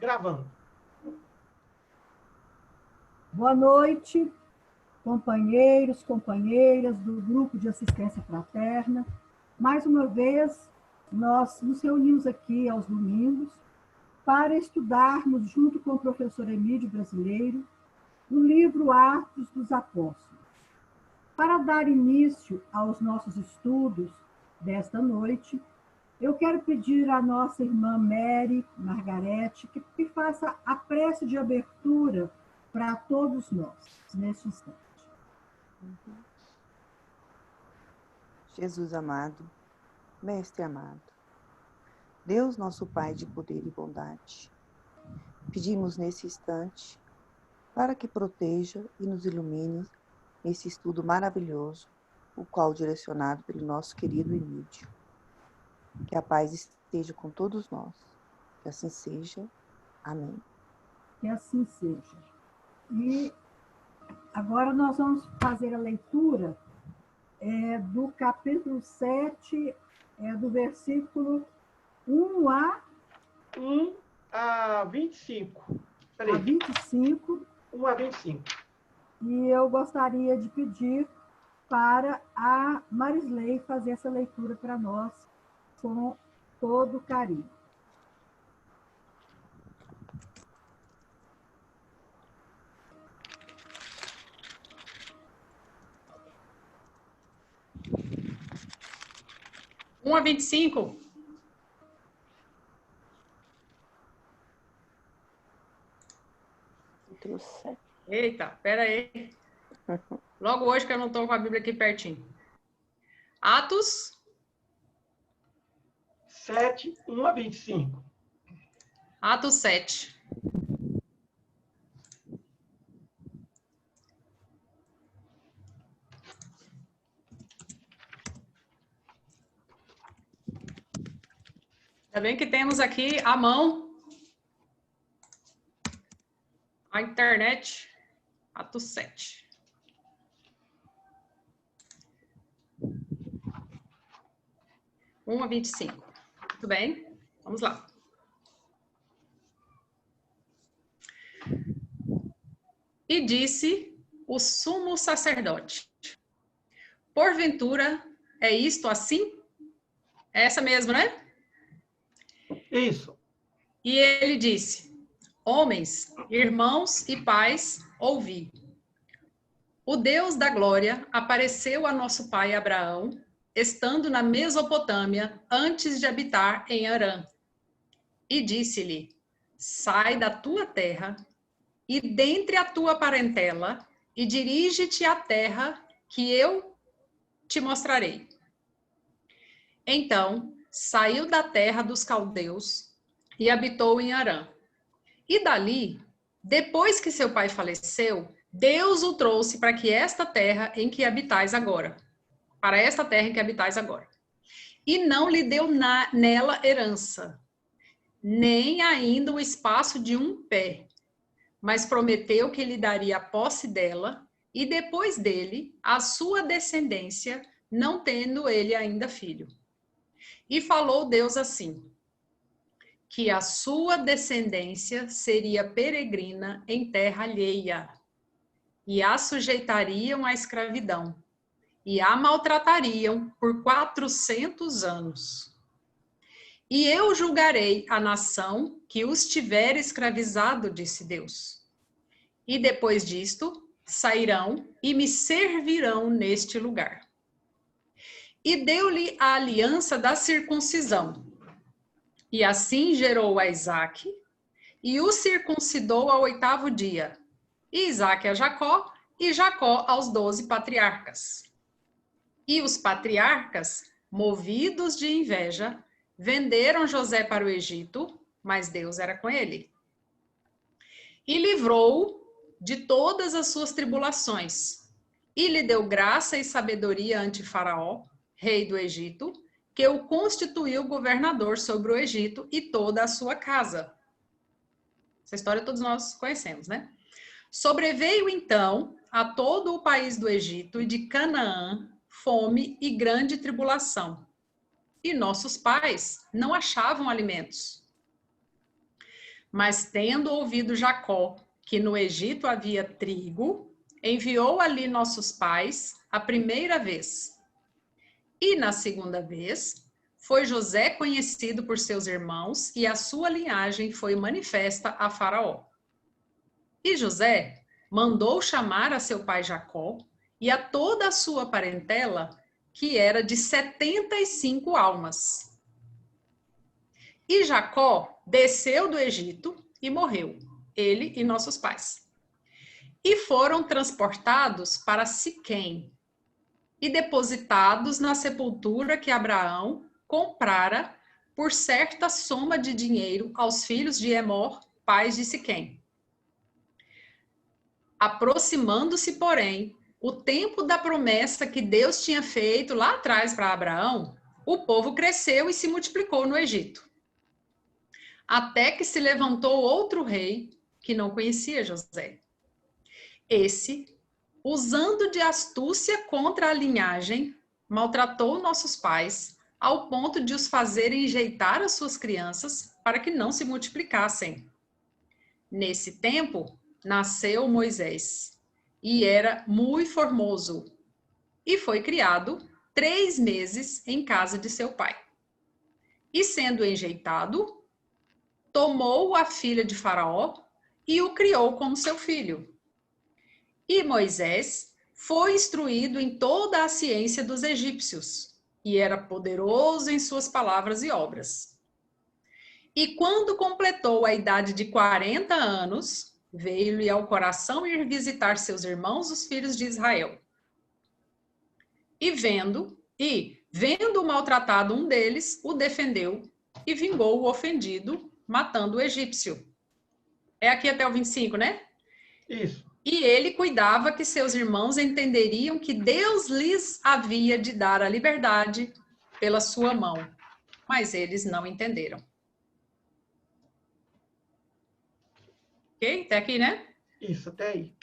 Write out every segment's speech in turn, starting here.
Gravando. Boa noite, companheiros, companheiras do Grupo de Assistência Fraterna. Mais uma vez, nós nos reunimos aqui aos domingos para estudarmos, junto com o professor Emílio Brasileiro, o livro Atos dos Apóstolos. Para dar início aos nossos estudos desta noite, eu quero pedir à nossa irmã Mary Margarete que faça a prece de abertura para todos nós, neste instante. Jesus amado, Mestre amado, Deus nosso Pai de poder e bondade, pedimos nesse instante para que proteja e nos ilumine nesse estudo maravilhoso, o qual direcionado pelo nosso querido Emílio. Que a paz esteja com todos nós. Que assim seja. Amém. Que assim seja. E agora nós vamos fazer a leitura do capítulo 7, do versículo 1 a 25. A 25. 1 a 25. E eu gostaria de pedir para a Marisley fazer essa leitura para nós com todo carinho. Um a 25. Eita, pera aí. Logo hoje que eu não estou com a Bíblia aqui pertinho. Atos 7, 1 a 25. Atos 7. Ainda bem que temos aqui à mão a internet. Atos 7. A 25. Muito bem, vamos lá. E disse o sumo sacerdote: porventura é isto assim? É essa mesmo, né? Isso. E ele disse: homens, irmãos e pais, ouvi. O Deus da glória apareceu a nosso pai Abraão, estando na Mesopotâmia, antes de habitar em Harã. E disse-lhe: sai da tua terra e dentre a tua parentela, e dirige-te à terra que eu te mostrarei. Então, saiu da terra dos caldeus e habitou em Harã. E dali, depois que seu pai faleceu, Deus o trouxe para que esta terra em que habitais agora, para esta terra em que habitais agora. E não lhe deu nela herança, nem ainda o espaço de um pé, mas prometeu que lhe daria a posse dela, e depois dele, a sua descendência, não tendo ele ainda filho. E falou Deus assim: que a sua descendência seria peregrina em terra alheia, e a sujeitariam à escravidão, e a maltratariam por 400 anos. E eu julgarei a nação que os tiver escravizado, disse Deus. E depois disto, sairão e me servirão neste lugar. E deu-lhe a aliança da circuncisão. E assim gerou a Isaque, e o circuncidou ao 8º dia. E Isaque a Jacó, e Jacó aos 12 patriarcas. E os patriarcas, movidos de inveja, venderam José para o Egito, mas Deus era com ele. E livrou-o de todas as suas tribulações, e lhe deu graça e sabedoria ante Faraó, rei do Egito, que o constituiu governador sobre o Egito e toda a sua casa. Essa história todos nós conhecemos, né? Sobreveio então a todo o país do Egito e de Canaã fome e grande tribulação, e nossos pais não achavam alimentos. Mas tendo ouvido Jacó que no Egito havia trigo, enviou ali nossos pais a primeira vez. E na segunda vez, foi José conhecido por seus irmãos e a sua linhagem foi manifesta a Faraó. E José mandou chamar a seu pai Jacó e a toda a sua parentela, que era de 75 almas. E Jacó desceu do Egito e morreu, ele e nossos pais. E foram transportados para Siquém e depositados na sepultura que Abraão comprara por certa soma de dinheiro aos filhos de Emor, pais de Siquém. Aproximando-se, porém, o tempo da promessa que Deus tinha feito lá atrás para Abraão, o povo cresceu e se multiplicou no Egito. Até que se levantou outro rei que não conhecia José. Esse, usando de astúcia contra a linhagem, maltratou nossos pais ao ponto de os fazer enjeitar as suas crianças para que não se multiplicassem. Nesse tempo, nasceu Moisés, e era muito formoso, e foi criado 3 meses em casa de seu pai. E sendo enjeitado, tomou a filha de Faraó e o criou como seu filho. E Moisés foi instruído em toda a ciência dos egípcios, e era poderoso em suas palavras e obras. E quando completou a idade de 40 anos, veio-lhe ao coração ir visitar seus irmãos, os filhos de Israel. E vendo o maltratado um deles, o defendeu e vingou o ofendido, matando o egípcio. É aqui até o 25, né? Isso. E ele cuidava que seus irmãos entenderiam que Deus lhes havia de dar a liberdade pela sua mão. Mas eles não entenderam. Ok? Até aqui, né? Isso, até aí.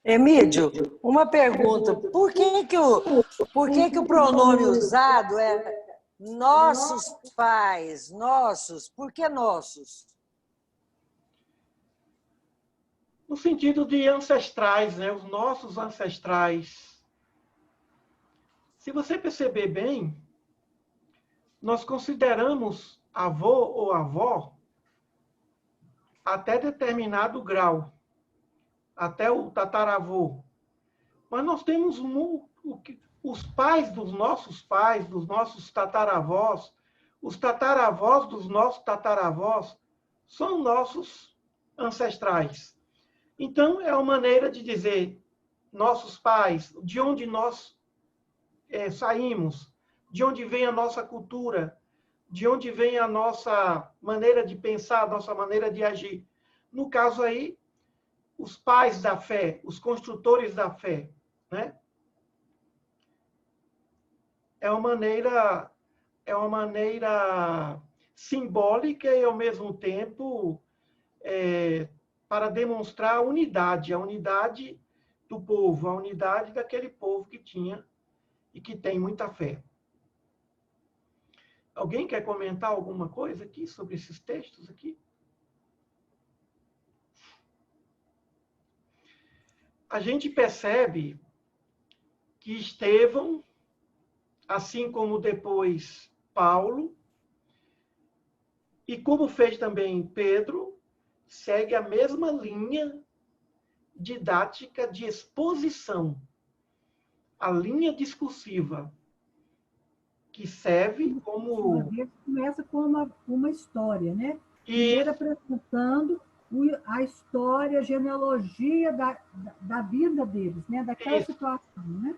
Emílio, uma pergunta. Por que que o pronome usado é nossos pais, nossos? Por que nossos? No sentido de ancestrais, né? Os nossos ancestrais. Se você perceber bem, nós consideramos avô ou avó até determinado grau, até o tataravô. Mas nós temos os pais, dos nossos tataravós, os tataravós dos nossos tataravós, são nossos ancestrais. Então, é uma maneira de dizer nossos pais, de onde nós saímos, de onde vem a nossa cultura, de onde vem a nossa maneira de pensar, a nossa maneira de agir. No caso aí, os pais da fé, os construtores da fé, né? É uma maneira simbólica e, ao mesmo tempo, para demonstrar a unidade do povo, a unidade daquele povo que tinha e que tem muita fé. Alguém quer comentar alguma coisa aqui sobre esses textos aqui? A gente percebe que Estevão, assim como depois Paulo, e como fez também Pedro, segue a mesma linha didática de exposição, a linha discursiva, que serve como... Começa com uma história, né? E Primeiro apresentando a história, a genealogia da vida deles, né? Daquela situação, né?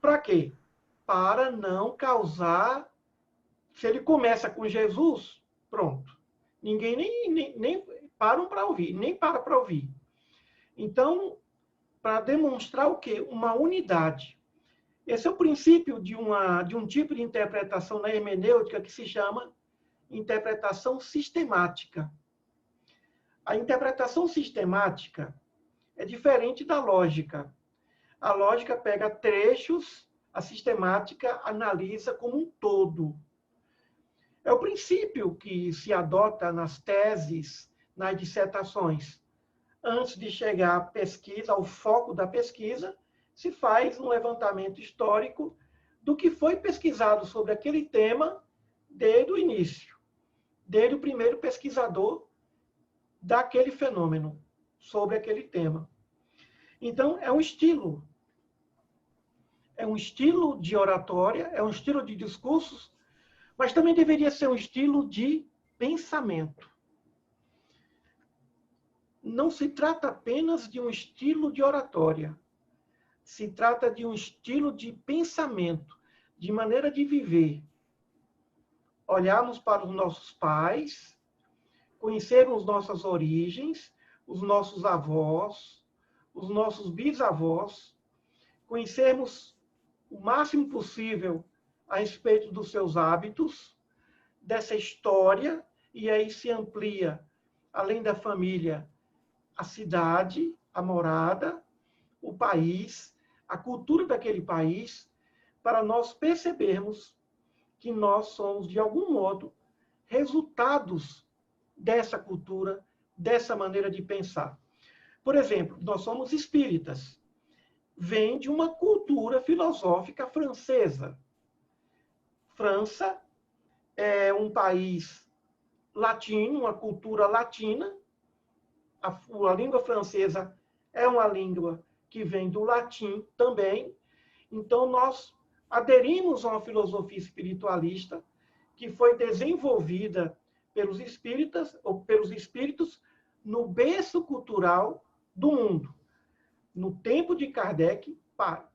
para quê? Para não causar... Se ele começa com Jesus, pronto. Ninguém nem param para ouvir, nem para ouvir. Então, para demonstrar o quê? Uma unidade. Esse é o princípio de um tipo de interpretação na hermenêutica que se chama interpretação sistemática. A interpretação sistemática é diferente da lógica. A lógica pega trechos, A sistemática analisa como um todo. É o princípio que se adota nas teses, nas dissertações. Antes de chegar à pesquisa, ao foco da pesquisa, se faz um levantamento histórico do que foi pesquisado sobre aquele tema desde o início, desde o primeiro pesquisador daquele fenômeno, sobre aquele tema. Então, é um estilo de oratória, é um estilo de discursos, mas também deveria ser um estilo de pensamento. Não se trata apenas de um estilo de oratória, se trata de um estilo de pensamento, de maneira de viver. Olharmos para os nossos pais, conhecermos nossas origens, os nossos avós, os nossos bisavós, conhecermos o máximo possível a respeito dos seus hábitos, dessa história, e aí se amplia, além da família, a cidade, a morada, o país, a cultura daquele país, para nós percebermos que nós somos, de algum modo, resultados dessa cultura, dessa maneira de pensar. Por exemplo, nós somos espíritas. Vem de uma cultura filosófica francesa. França é um país latino, uma cultura latina. A língua francesa é uma língua que vem do latim também. Então, nós aderimos a uma filosofia espiritualista que foi desenvolvida pelos espíritas ou pelos espíritos no berço cultural do mundo. No tempo de Kardec,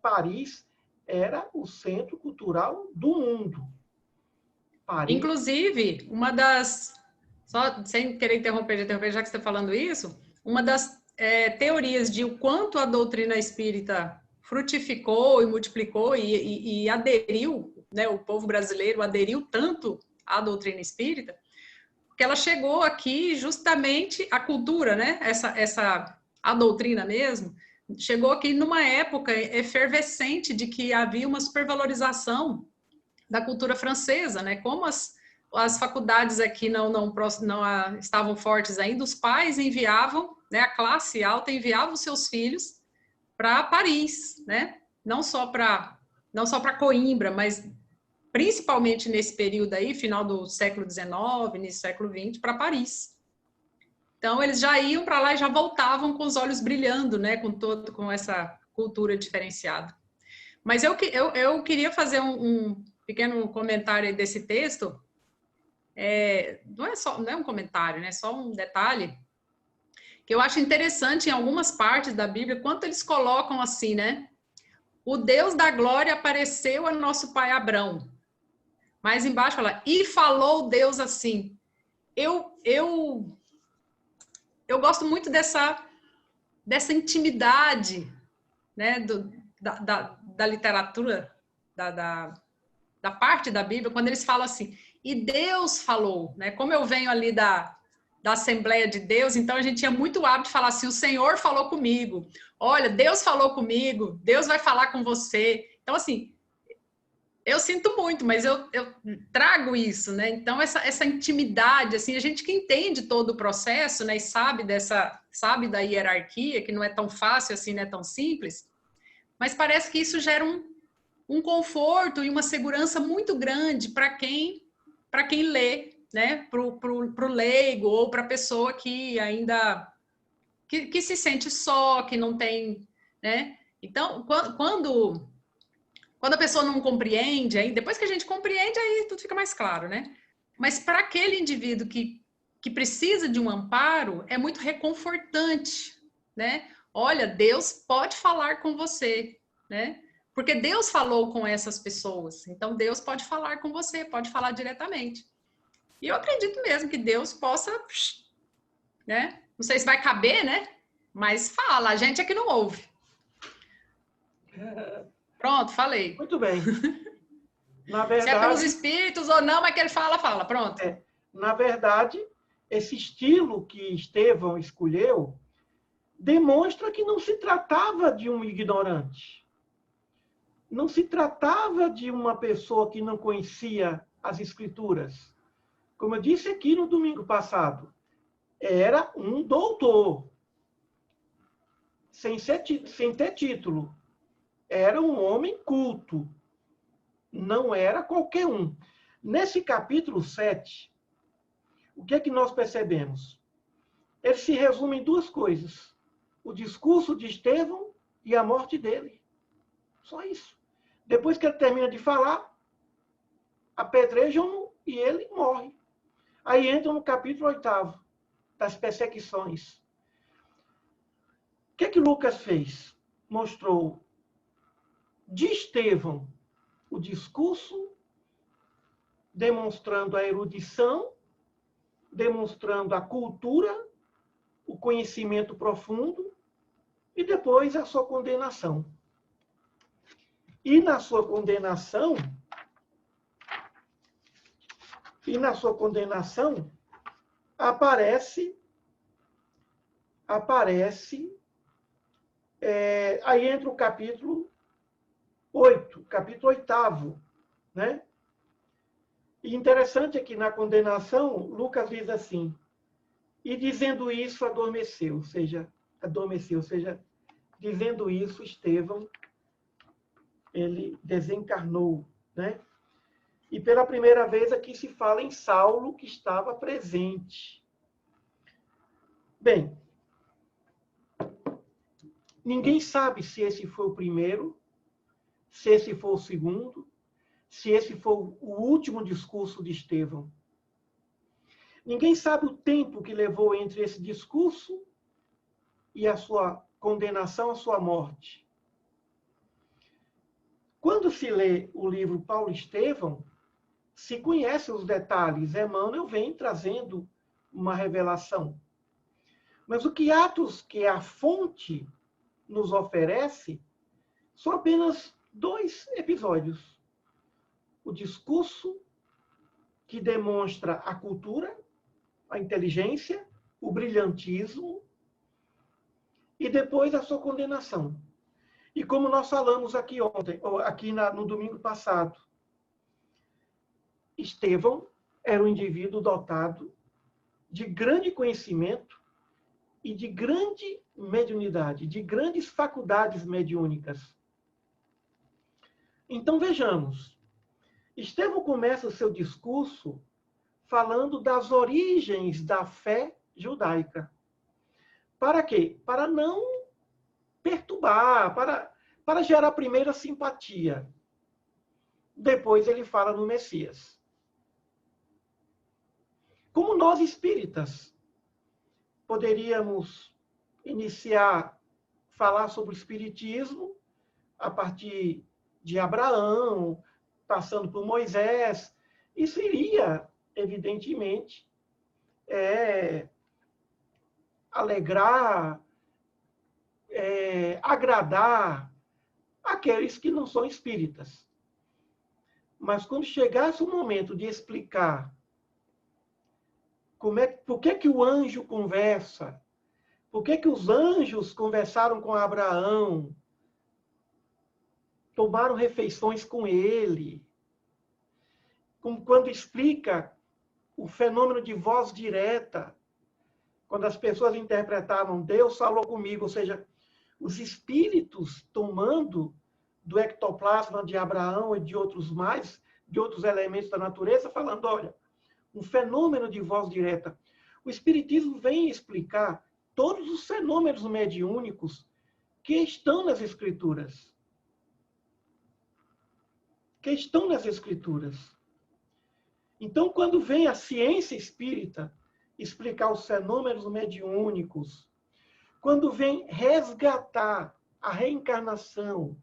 Paris era o centro cultural do mundo. Paris. Inclusive, uma das... Só sem querer interromper, já que você está falando isso, uma das teorias de o quanto a doutrina espírita frutificou e multiplicou e aderiu, né, o povo brasileiro aderiu tanto à doutrina espírita, que ela chegou aqui justamente, a cultura, né, a doutrina mesmo, chegou aqui numa época efervescente de que havia uma supervalorização da cultura francesa, né, como as faculdades aqui não estavam fortes ainda, os pais enviavam, né, a classe alta enviava os seus filhos para Paris, né, não só para Coimbra, mas principalmente nesse período aí, final do século XIX, início do século XX, para Paris. Então, eles já iam para lá e já voltavam com os olhos brilhando, né, com essa cultura diferenciada. Mas eu queria fazer um pequeno comentário aí desse texto. Não é um comentário, né? Só um detalhe que eu acho interessante em algumas partes da Bíblia, quanto eles colocam assim, né? O Deus da glória apareceu a nosso pai Abrão. Mais embaixo fala, e falou Deus assim. Eu gosto muito dessa intimidade, né? Da literatura, da parte da Bíblia, quando eles falam assim, e Deus falou, né? Como eu venho ali da Assembleia de Deus, então a gente tinha muito hábito de falar assim, o Senhor falou comigo, olha, Deus falou comigo, Deus vai falar com você. Então, assim, eu sinto muito, mas eu trago isso, né? Então, essa intimidade, assim, a gente que entende todo o processo, né? E sabe da hierarquia, que não é tão fácil assim, não é tão simples, mas parece que isso gera um conforto e uma segurança muito grande para quem lê, né? Para o leigo ou para a pessoa que ainda que se sente só, que não tem, né? Então, quando a pessoa não compreende, aí depois que a gente compreende, aí tudo fica mais claro, né? Mas para aquele indivíduo que precisa de um amparo, é muito reconfortante, né? Olha, Deus pode falar com você, né? Porque Deus falou com essas pessoas, então Deus pode falar com você, pode falar diretamente. E eu acredito mesmo que Deus possa, né? Não sei se vai caber, né? Mas fala, a gente é que não ouve. Pronto, falei. Muito bem. Na verdade, se é pelos espíritos ou não, mas que ele fala, pronto. Na verdade, esse estilo que Estevão escolheu demonstra que não se tratava de um ignorante. não se tratava de uma pessoa que não conhecia as Escrituras. Como eu disse aqui no domingo passado, era um doutor, sem ter título. Era um homem culto. Não era qualquer um. Nesse capítulo 7, o que é que nós percebemos? Ele se resume em duas coisas: o discurso de Estevão e a morte dele. Só isso. Depois que ele termina de falar, apedrejam-no e ele morre. Aí entra no capítulo 8, das perseguições. O que é que Lucas fez? Mostrou de Estevão o discurso, demonstrando a erudição, demonstrando a cultura, o conhecimento profundo, e depois a sua condenação. E na sua condenação, aparece aí entra o capítulo 8, capítulo 8, né? E interessante é que na condenação, Lucas diz assim: e dizendo isso, adormeceu, ou seja, dizendo isso, Estevão, ele desencarnou, né? E pela primeira vez aqui se fala em Saulo, que estava presente. Bem, ninguém sabe se esse foi o primeiro, se esse foi o segundo, se esse foi o último discurso de Estevão. Ninguém sabe o tempo que levou entre esse discurso e a sua condenação, a sua morte. Quando se lê o livro Paulo Estevão, se conhece os detalhes. Emmanuel vem trazendo uma revelação. Mas o que Atos, que é a fonte, nos oferece, são apenas 2 episódios. O discurso, que demonstra a cultura, a inteligência, o brilhantismo, e depois a sua condenação. E como nós falamos aqui ontem, no domingo passado, Estevão era um indivíduo dotado de grande conhecimento e de grande mediunidade, de grandes faculdades mediúnicas. Então, vejamos. Estevão começa o seu discurso falando das origens da fé judaica. Para quê? Para não perturbar, para gerar a primeira simpatia. Depois ele fala no Messias. Como nós espíritas poderíamos falar sobre o espiritismo a partir de Abraão, passando por Moisés, isso iria, evidentemente, alegrar, agradar aqueles que não são espíritas. Mas quando chegasse o momento de explicar por que o anjo conversa, por que os anjos conversaram com Abraão, tomaram refeições com ele, quando explica o fenômeno de voz direta, quando as pessoas interpretavam Deus falou comigo, ou seja, os espíritos tomando do ectoplasma de Abraão e de outros elementos da natureza, falando, olha, um fenômeno de voz direta. O Espiritismo vem explicar todos os fenômenos mediúnicos que estão nas Escrituras. Então, quando vem a ciência espírita explicar os fenômenos mediúnicos, quando vem resgatar a reencarnação,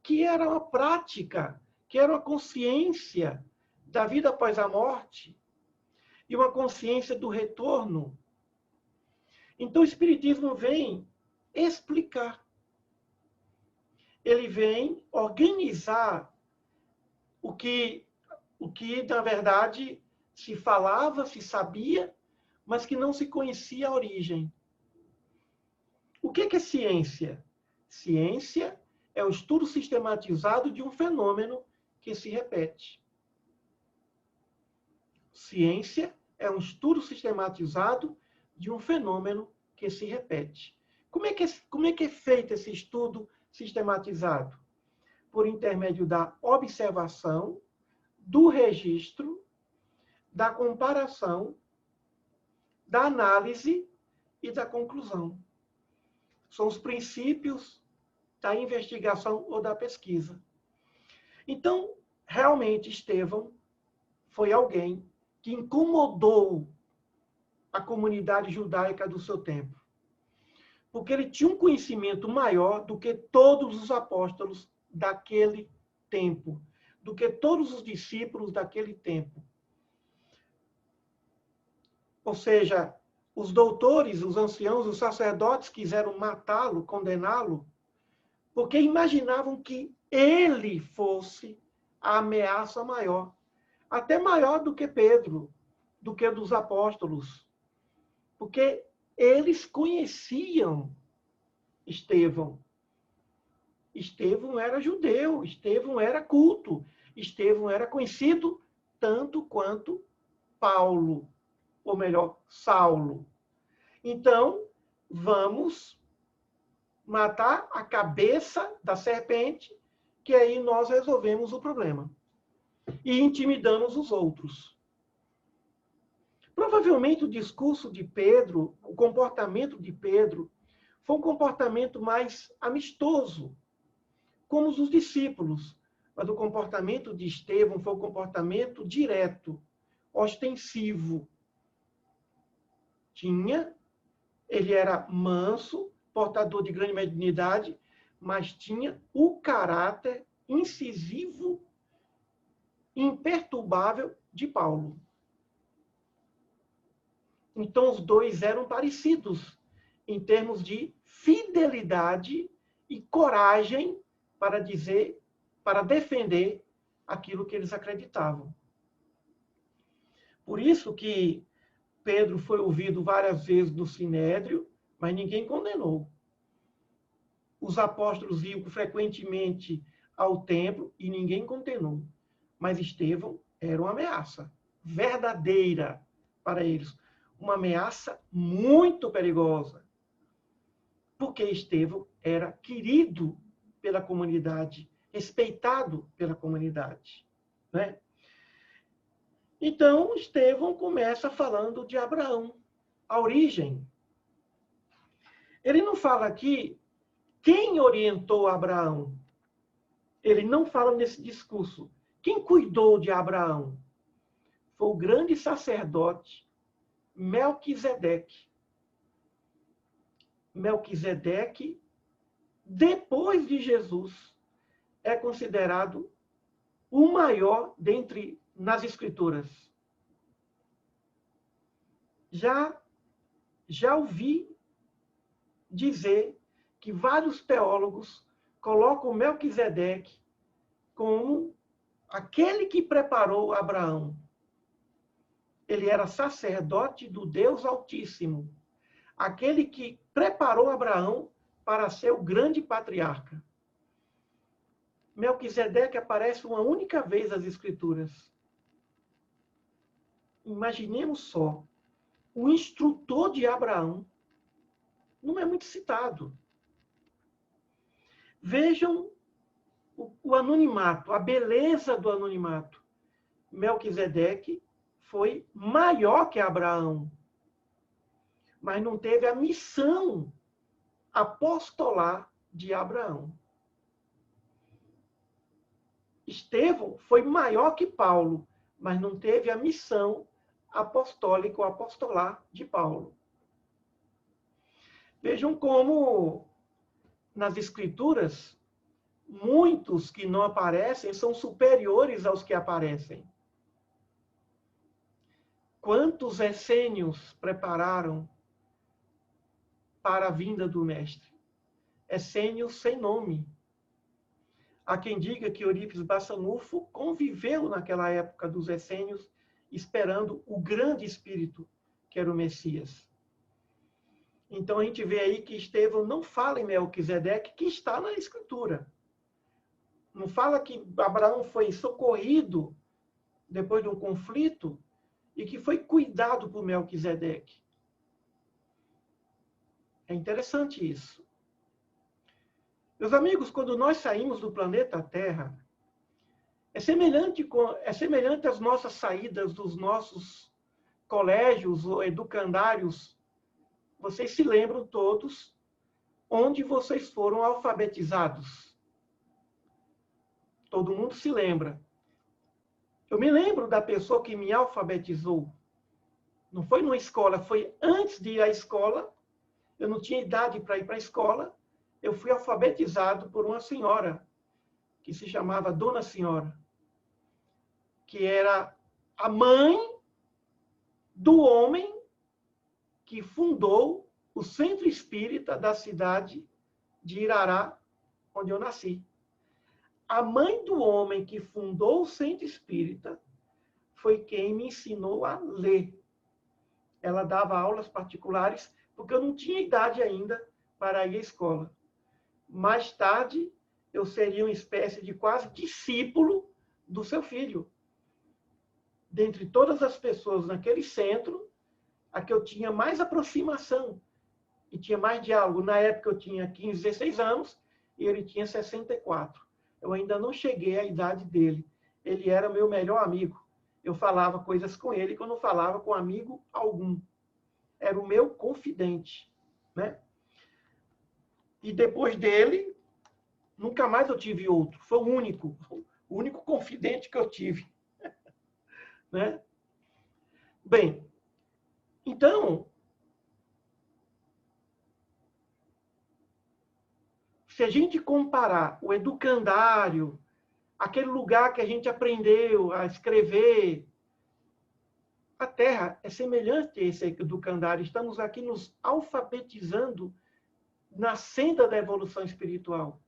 que era uma prática, que era uma consciência da vida após a morte e uma consciência do retorno. Então, o Espiritismo vem explicar. Ele vem organizar o que na verdade, se falava, se sabia, mas que não se conhecia a origem. O que é ciência? Ciência é o estudo sistematizado de um fenômeno que se repete. Ciência é um estudo sistematizado de um fenômeno que se repete. Como é que é feito esse estudo sistematizado? Por intermédio da observação, do registro, da comparação, da análise e da conclusão. São os princípios da investigação ou da pesquisa. Então, realmente, Estevão foi alguém que incomodou a comunidade judaica do seu tempo. Porque ele tinha um conhecimento maior do que todos os apóstolos daquele tempo, do que todos os discípulos daquele tempo. Ou seja, os doutores, os anciãos, os sacerdotes quiseram matá-lo, condená-lo, porque imaginavam que ele fosse a ameaça maior, até maior do que Pedro, do que dos apóstolos, porque eles conheciam Estevão. Estevão era judeu, Estevão era culto, Estevão era conhecido tanto quanto Paulo, ou melhor, Saulo. Então, vamos matar a cabeça da serpente, que aí nós resolvemos o problema. E intimidamos os outros. Provavelmente o discurso de Pedro, o comportamento de Pedro, foi um comportamento mais amistoso, como os dos discípulos. Mas o comportamento de Estevão foi um comportamento direto, ostensivo. Ele era manso, portador de grande mediunidade, mas tinha o caráter incisivo, imperturbável de Paulo. Então, os dois eram parecidos em termos de fidelidade e coragem para dizer, para defender aquilo que eles acreditavam. Por isso que Pedro foi ouvido várias vezes no Sinédrio, mas ninguém condenou. Os apóstolos iam frequentemente ao templo e ninguém condenou. Mas Estevão era uma ameaça verdadeira para eles. Uma ameaça muito perigosa. Porque Estevão era querido pela comunidade, respeitado pela comunidade, né? Então, Estevão começa falando de Abraão, a origem. Ele não fala aqui quem orientou Abraão. Ele não fala nesse discurso. Quem cuidou de Abraão? Foi o grande sacerdote Melquisedeque. Melquisedeque, depois de Jesus, é considerado o maior dentre nas Escrituras. Já ouvi dizer que vários teólogos colocam Melquisedeque como aquele que preparou Abraão. Ele era sacerdote do Deus Altíssimo, aquele que preparou Abraão para ser o grande patriarca. Melquisedeque aparece uma única vez nas Escrituras. Imaginemos só, o instrutor de Abraão não é muito citado. Vejam o anonimato, a beleza do anonimato. Melquisedeque foi maior que Abraão, mas não teve a missão apostolar de Abraão. Estevão foi maior que Paulo, mas não teve a missão apostólica ou apostolar de Paulo. Vejam como, nas Escrituras, muitos que não aparecem são superiores aos que aparecem. Quantos essênios prepararam para a vinda do Mestre? Essênios sem nome. Há quem diga que Eurípides Bassanufo conviveu naquela época dos essênios, esperando o grande espírito, que era o Messias. Então a gente vê aí que Estevão não fala em Melquisedeque, que está na Escritura. Não fala que Abraão foi socorrido depois de um conflito e que foi cuidado por Melquisedeque. É interessante isso. Meus amigos, quando nós saímos do planeta Terra, é semelhante às nossas saídas dos nossos colégios ou educandários. Vocês se lembram todos onde vocês foram alfabetizados. Todo mundo se lembra. Eu me lembro da pessoa que me alfabetizou. Não foi numa escola, foi antes de ir à escola. Eu não tinha idade para ir para a escola. Eu fui alfabetizado por uma senhora que se chamava Dona Senhora, que era a mãe do homem que fundou o Centro Espírita da cidade de Irará, onde eu nasci. A mãe do homem que fundou o Centro Espírita foi quem me ensinou a ler. Ela dava aulas particulares, porque eu não tinha idade ainda para ir à escola. Mais tarde, eu seria uma espécie de quase discípulo do seu filho. Dentre todas as pessoas naquele centro, a que eu tinha mais aproximação e tinha mais diálogo. Na época, eu tinha 15, 16 anos e ele tinha 64. Eu ainda não cheguei à idade dele. Ele era meu melhor amigo. Eu falava coisas com ele que eu não falava com amigo algum. Era o meu confidente, né? E depois dele, nunca mais eu tive outro. Foi o único confidente que eu tive. Né? Bem, então, se a gente comparar o educandário, aquele lugar que a gente aprendeu a escrever, a Terra é semelhante a esse educandário. Estamos aqui nos alfabetizando na senda da evolução espiritual.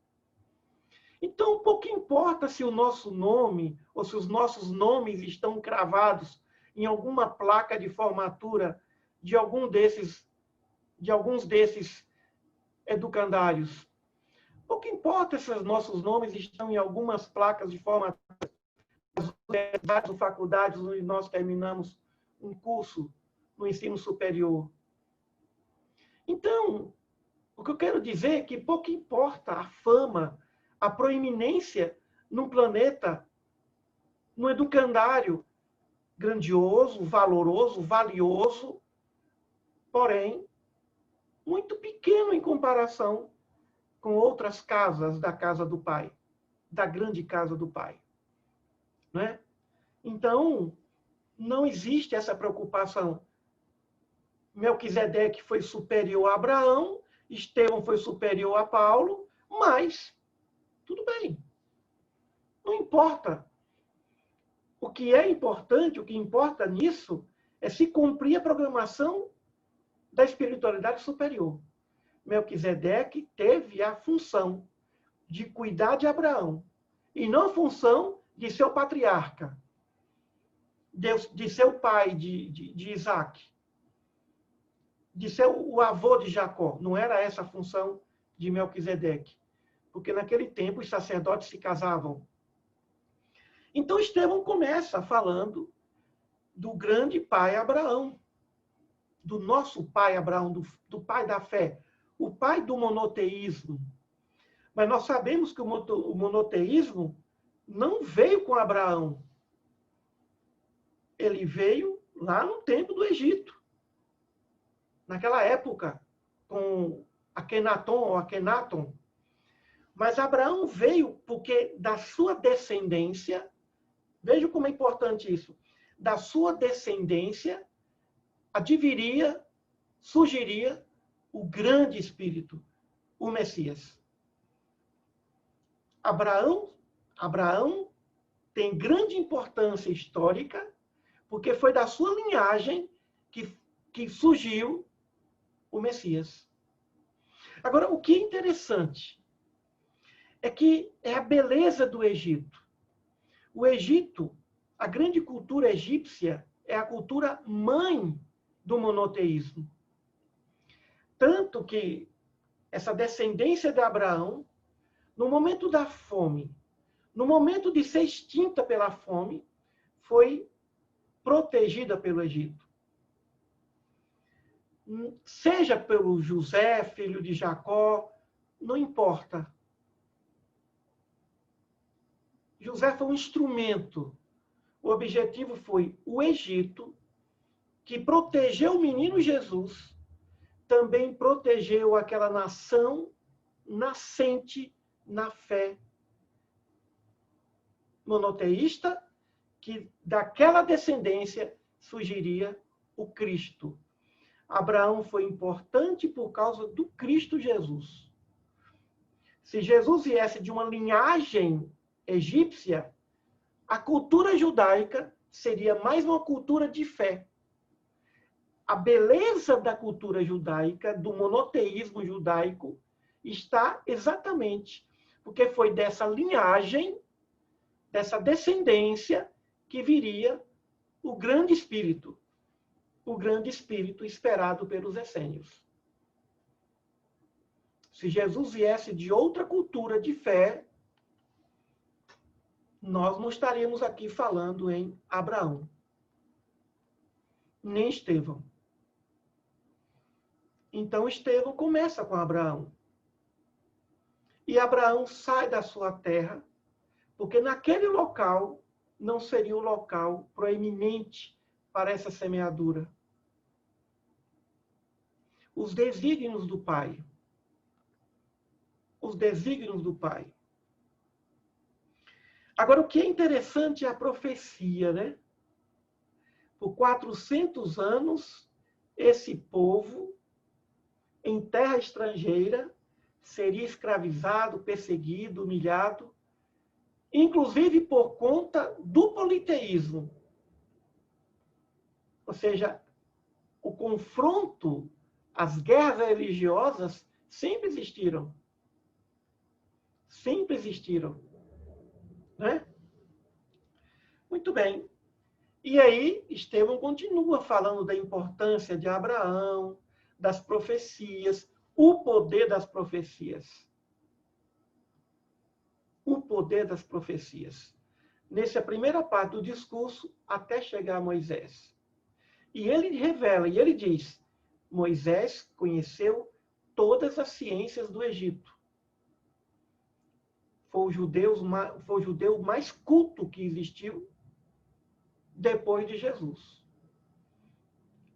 Então, pouco importa se o nosso nome ou se os nossos nomes estão cravados em alguma placa de formatura de alguns desses educandários. Pouco importa se os nossos nomes estão em algumas placas de formatura das universidades ou faculdades onde nós terminamos um curso no ensino superior. Então, o que eu quero dizer é que pouco importa a fama, a proeminência num planeta, num educandário grandioso, valoroso, valioso, porém, muito pequeno em comparação com outras casas da casa do Pai, da grande casa do Pai. Não é? Então, não existe essa preocupação. Melquisedeque foi superior a Abraão, Estevão foi superior a Paulo, mas tudo bem. Não importa. O que é importante, o que importa nisso, é se cumprir a programação da espiritualidade superior. Melquisedeque teve a função de cuidar de Abraão, e não a função de ser o patriarca, de ser o pai de Isaac, de ser o avô de Jacó. Não era essa a função de Melquisedeque, porque naquele tempo os sacerdotes se casavam. Então, Estevão começa falando do grande pai Abraão, do nosso pai Abraão, do pai da fé, o pai do monoteísmo. Mas nós sabemos que o monoteísmo não veio com Abraão. Ele veio lá no tempo do Egito. Naquela época, com Akenaton ou Akenaton. Mas Abraão veio porque da sua descendência, veja como é importante isso, da sua descendência surgiria o grande Espírito, o Messias. Abraão tem grande importância histórica, porque foi da sua linhagem que surgiu o Messias. Agora, o que é interessante é que é a beleza do Egito. O Egito, a grande cultura egípcia, é a cultura mãe do monoteísmo. Tanto que essa descendência de Abraão, no momento da fome, no momento de ser extinta pela fome, foi protegida pelo Egito. Seja pelo José, filho de Jacó, não importa. José foi um instrumento. O objetivo foi o Egito, que protegeu o menino Jesus, também protegeu aquela nação nascente na fé monoteísta, que daquela descendência surgiria o Cristo. Abraão foi importante por causa do Cristo Jesus. Se Jesus viesse de uma linhagem egípcia, a cultura judaica seria mais uma cultura de fé. A beleza da cultura judaica, do monoteísmo judaico, está exatamente porque foi dessa linhagem, dessa descendência, que viria o grande espírito esperado pelos essênios. Se Jesus viesse de outra cultura de fé, nós não estaríamos aqui falando em Abraão, nem Estevão. Então, Estevão começa com Abraão. E Abraão sai da sua terra, porque naquele local não seria o local proeminente para essa semeadura. Os desígnios do Pai. Os desígnios do Pai. Agora, o que é interessante é a profecia, né? Por 400 anos, esse povo, em terra estrangeira, seria escravizado, perseguido, humilhado, inclusive por conta do politeísmo. Ou seja, o confronto, as guerras religiosas sempre existiram. Sempre existiram. Né? Muito bem. E aí, Estevão continua falando da importância de Abraão, das profecias, o poder das profecias. O poder das profecias. Nessa primeira parte do discurso, até chegar a Moisés. E ele revela, e ele diz, Moisés conheceu todas as ciências do Egito. Foi o judeu mais culto que existiu depois de Jesus.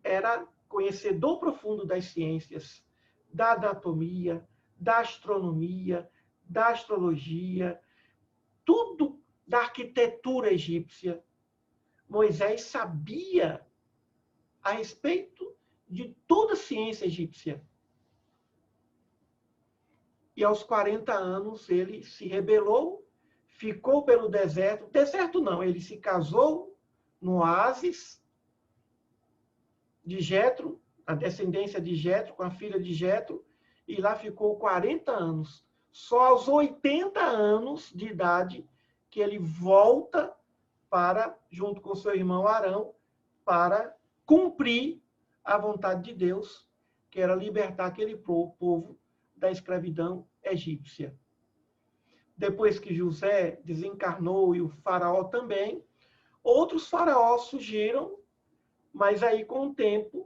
Era conhecedor profundo das ciências, da anatomia, da astronomia, da astrologia, tudo da arquitetura egípcia. Moisés sabia a respeito de toda a ciência egípcia. E aos 40 anos ele se rebelou, ficou pelo deserto. Deserto não, ele se casou no oásis de Jetro, a descendência de Jetro, com a filha de Jetro, e lá ficou 40 anos. Só aos 80 anos de idade que ele volta para, junto com seu irmão Arão, para cumprir a vontade de Deus, que era libertar aquele povo da escravidão egípcia. Depois que José desencarnou e o faraó também, outros faraós surgiram, mas aí com o tempo,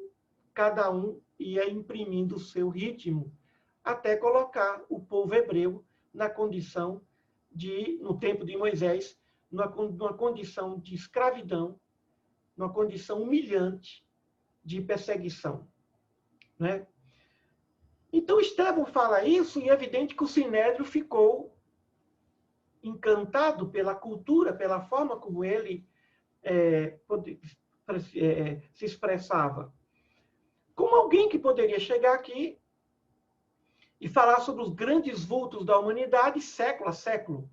cada um ia imprimindo o seu ritmo, até colocar o povo hebreu na condição de, no tempo de Moisés, numa condição de escravidão, numa condição humilhante de perseguição. Né? Então, Estevão fala isso, e é evidente que o Sinédrio ficou encantado pela cultura, pela forma como ele se expressava. Como alguém que poderia chegar aqui e falar sobre os grandes vultos da humanidade século a século,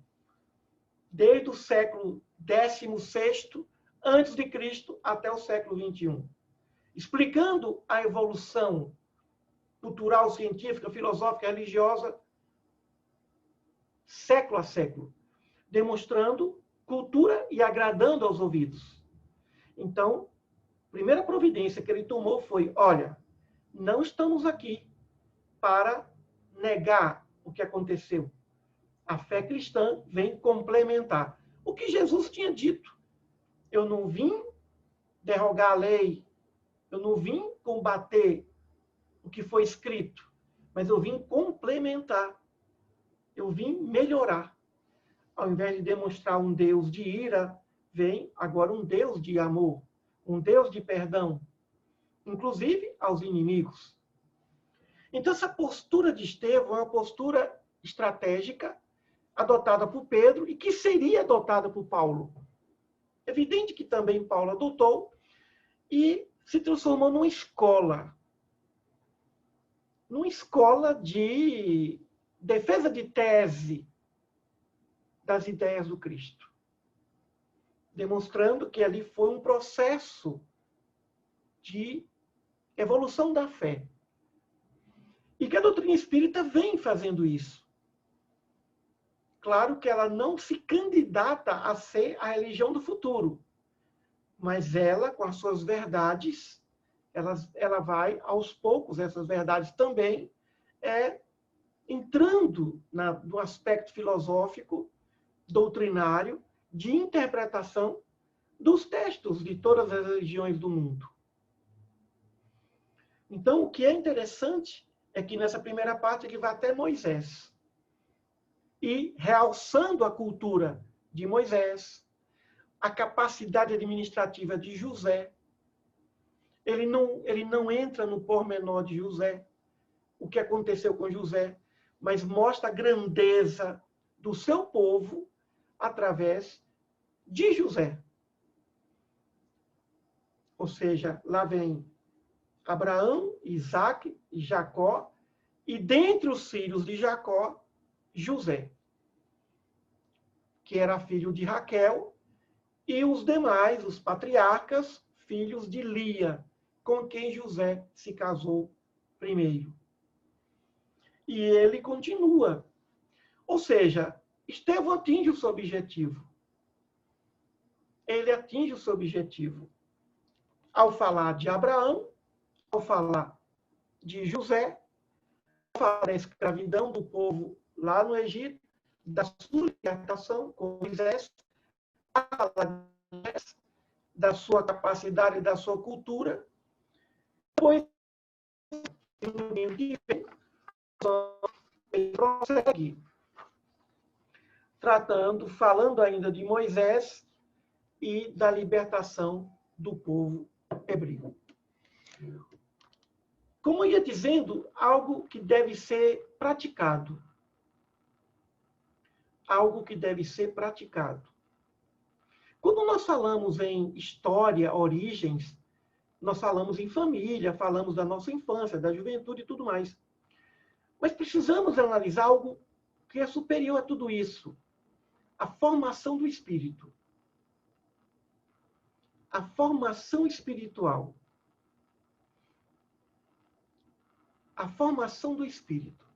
desde o século XVI antes de Cristo até o século XXI, explicando a evolução cultural, científica, filosófica, religiosa, século a século, demonstrando cultura e agradando aos ouvidos. Então, a primeira providência que ele tomou foi, olha, não estamos aqui para negar o que aconteceu. A fé cristã vem complementar o que Jesus tinha dito. Eu não vim derrogar a lei, eu não vim combater o que foi escrito, mas eu vim complementar, eu vim melhorar. Ao invés de demonstrar um Deus de ira, vem agora um Deus de amor, um Deus de perdão, inclusive aos inimigos. Então, essa postura de Estevão é uma postura estratégica adotada por Pedro e que seria adotada por Paulo. Evidente que também Paulo adotou e se transformou numa escola de defesa de tese das ideias do Cristo, demonstrando que ali foi um processo de evolução da fé. E que a doutrina espírita vem fazendo isso. Claro que ela não se candidata a ser a religião do futuro, mas ela, com as suas verdades, ela vai, aos poucos, essas verdades também, entrando no aspecto filosófico, doutrinário, de interpretação dos textos de todas as religiões do mundo. Então, o que é interessante é que nessa primeira parte ele vai até Moisés. E realçando a cultura de Moisés, a capacidade administrativa de José, ele não entra no pormenor de José, o que aconteceu com José, mas mostra a grandeza do seu povo através de José. Ou seja, lá vem Abraão, Isaque e Jacó, e dentre os filhos de Jacó, José, que era filho de Raquel, e os demais, os patriarcas, filhos de Lia, com quem José se casou primeiro. E ele continua. Ou seja, Estevão atinge o seu objetivo. Ele atinge o seu objetivo. Ao falar de Abraão, ao falar de José, ao falar da escravidão do povo lá no Egito, da sua libertação com Moisés, da sua capacidade, da sua cultura, depois ele prossegue falando ainda de Moisés e da libertação do povo hebreu. Como eu ia dizendo, algo que deve ser praticado. Algo que deve ser praticado. Quando nós falamos em história, origens, nós falamos em família, falamos da nossa infância, da juventude e tudo mais. Mas precisamos analisar algo que é superior a tudo isso. A formação do espírito. A formação espiritual. A formação do espírito.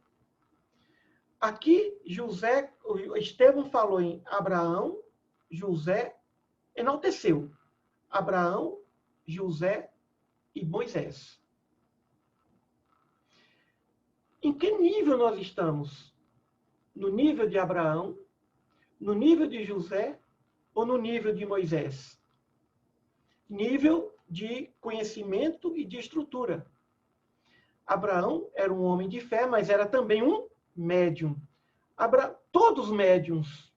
Aqui, Estevão falou em Abraão, José, enalteceu. Abraão, José e Moisés. Em que nível nós estamos? No nível de Abraão, no nível de José ou no nível de Moisés? Nível de conhecimento e de estrutura. Abraão era um homem de fé, mas era também um médium. Todos médiums.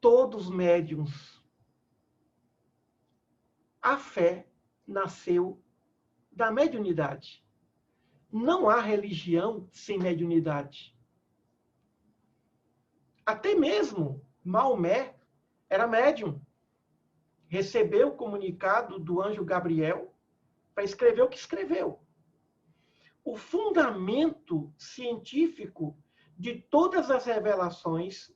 Todos médiums. A fé nasceu da mediunidade. Não há religião sem mediunidade. Até mesmo Maomé era médium. Recebeu o comunicado do anjo Gabriel para escrever o que escreveu. O fundamento científico de todas as revelações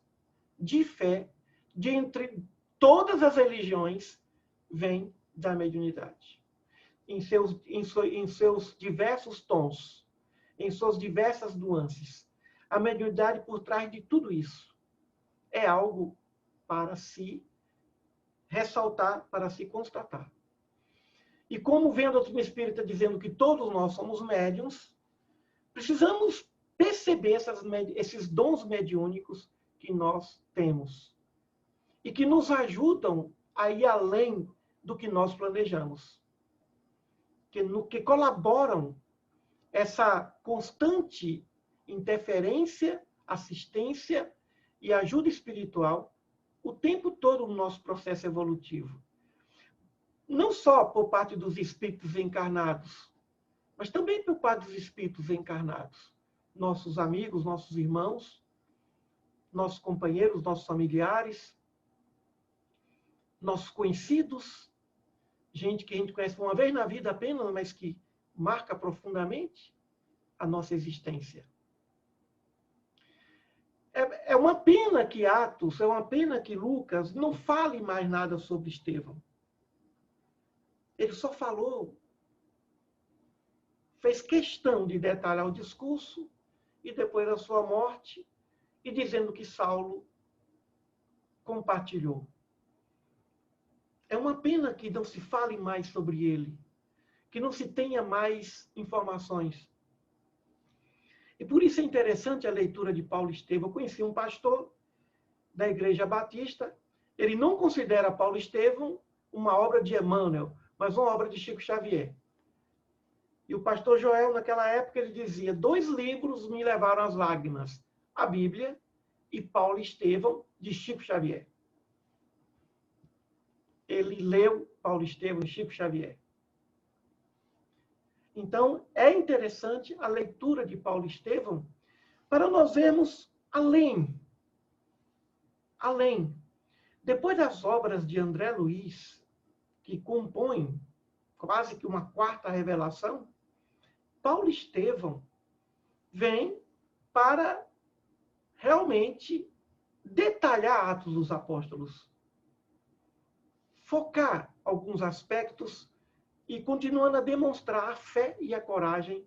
de fé, de entre todas as religiões, vem da mediunidade. Em seus diversos tons, em suas diversas nuances. A mediunidade por trás de tudo isso é algo para se ressaltar, para se constatar. E como vem a doutrina espírita dizendo que todos nós somos médiuns, precisamos perceber esses dons mediúnicos que nós temos e que nos ajudam a ir além do que nós planejamos, que colaboram essa constante interferência, assistência e ajuda espiritual o tempo todo no nosso processo evolutivo. Não só por parte dos espíritos encarnados, mas também por parte dos espíritos encarnados. Nossos amigos, nossos irmãos, nossos companheiros, nossos familiares, nossos conhecidos, gente que a gente conhece uma vez na vida apenas, mas que marca profundamente a nossa existência. É uma pena que Atos, é uma pena que Lucas não fale mais nada sobre Estevão. Ele só falou, fez questão de detalhar o discurso e depois da sua morte, e dizendo que Saulo compartilhou. É uma pena que não se fale mais sobre ele, que não se tenha mais informações. E por isso é interessante a leitura de Paulo Estevão. Eu conheci um pastor da Igreja Batista, ele não considera Paulo Estevão uma obra de Emmanuel, mas uma obra de Chico Xavier. E o pastor Joel, naquela época, ele dizia: 2 livros me levaram às lágrimas, a Bíblia e Paulo Estevão, de Chico Xavier. Ele leu Paulo Estevão e Chico Xavier. Então, é interessante a leitura de Paulo Estevão para nós vermos além. Além. Depois das obras de André Luiz, que compõem quase que uma 4ª revelação, Paulo Estevão vem para realmente detalhar Atos dos Apóstolos, focar alguns aspectos e continuando a demonstrar a fé e a coragem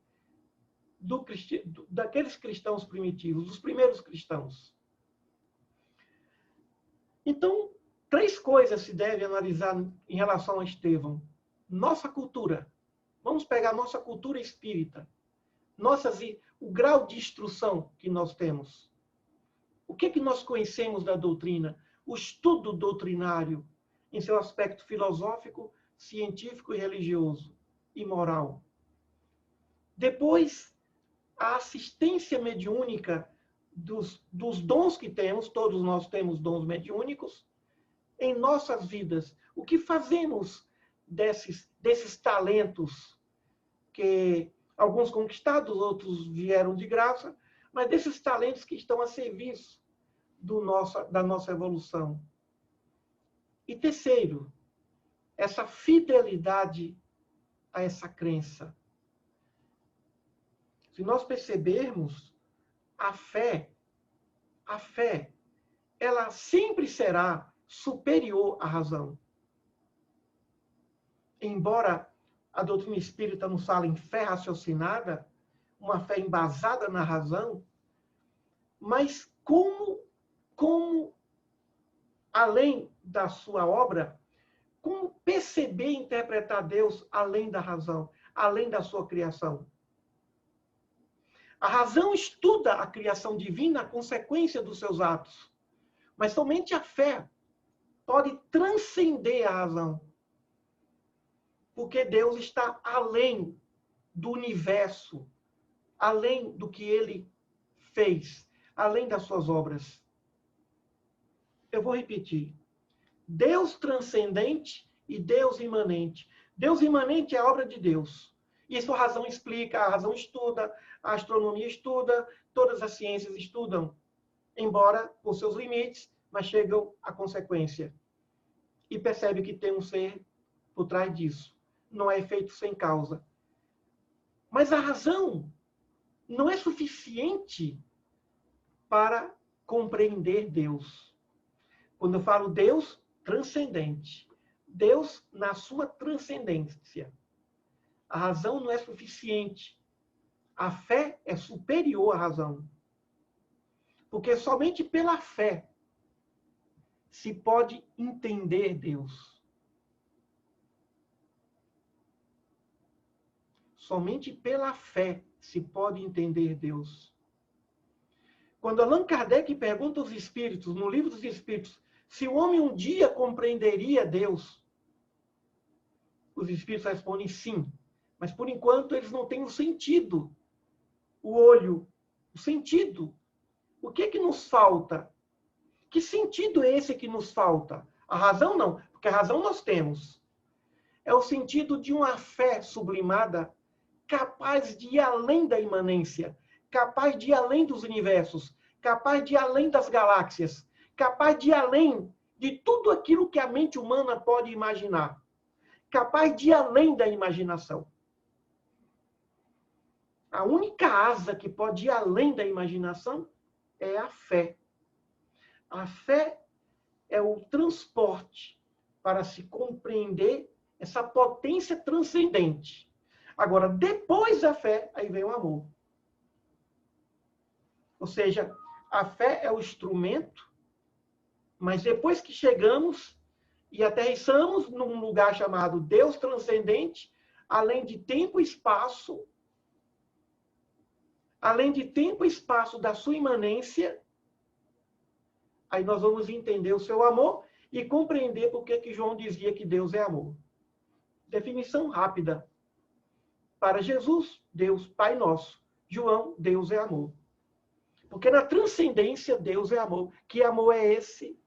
daqueles cristãos primitivos, dos primeiros cristãos. Então, 3 coisas se devem analisar em relação a Estevão. Nossa cultura. Vamos pegar a nossa cultura espírita. O grau de instrução que nós temos. O que nós conhecemos da doutrina? O estudo doutrinário em seu aspecto filosófico, científico e religioso e moral. Depois, a assistência mediúnica dos dons que temos, todos nós temos dons mediúnicos, em nossas vidas. O que fazemos desses talentos que alguns conquistados, outros vieram de graça, mas desses talentos que estão a serviço da nossa evolução. E terceiro, essa fidelidade a essa crença. Se nós percebermos, a fé, ela sempre será superior à razão. Embora a doutrina espírita nos fale em fé raciocinada, uma fé embasada na razão, mas como além da sua obra, como perceber e interpretar Deus além da razão, além da sua criação? A razão estuda a criação divina, a consequência dos seus atos, mas somente a fé pode transcender a razão. Porque Deus está além do universo, além do que ele fez, além das suas obras. Eu vou repetir. Deus transcendente e Deus imanente. Deus imanente é a obra de Deus. Isso a razão explica, a razão estuda, a astronomia estuda, todas as ciências estudam, embora com seus limites, mas chegam à consequência. E percebe que tem um ser por trás disso. Não é efeito sem causa. Mas a razão não é suficiente para compreender Deus. Quando eu falo Deus, transcendente. Deus na sua transcendência. A razão não é suficiente. A fé é superior à razão. Porque somente pela fé se pode entender Deus. Somente pela fé se pode entender Deus. Quando Allan Kardec pergunta aos espíritos, no Livro dos Espíritos, se o homem um dia compreenderia Deus, os espíritos respondem sim, mas por enquanto eles não têm o sentido, o olho, o sentido. O que é que nos falta? Que sentido é esse que nos falta? A razão não, porque a razão nós temos. É o sentido de uma fé sublimada, capaz de ir além da imanência, capaz de ir além dos universos, capaz de ir além das galáxias, capaz de ir além de tudo aquilo que a mente humana pode imaginar, capaz de ir além da imaginação. A única asa que pode ir além da imaginação é a fé. A fé é o transporte para se compreender essa potência transcendente. Agora, depois da fé, aí vem o amor. Ou seja, a fé é o instrumento, mas depois que chegamos e aterrissamos num lugar chamado Deus transcendente, além de tempo e espaço, da sua imanência, aí nós vamos entender o seu amor e compreender por que João dizia que Deus é amor. Definição rápida. Para Jesus, Deus, Pai nosso. João, Deus é amor. Porque na transcendência, Deus é amor. Que amor é esse?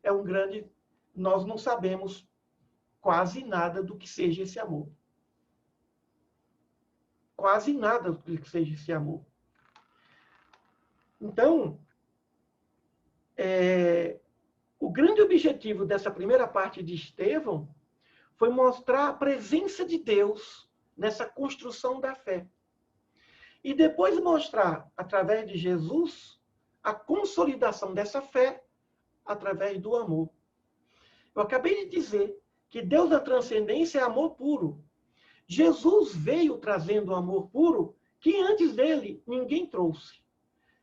É um grande... Nós não sabemos quase nada do que seja esse amor. Quase nada do que seja esse amor. Então, o grande objetivo dessa primeira parte de Estevão foi mostrar a presença de Deus nessa construção da fé. E depois mostrar, através de Jesus, a consolidação dessa fé através do amor. Eu acabei de dizer que Deus da transcendência é amor puro. Jesus veio trazendo amor puro que antes dele ninguém trouxe.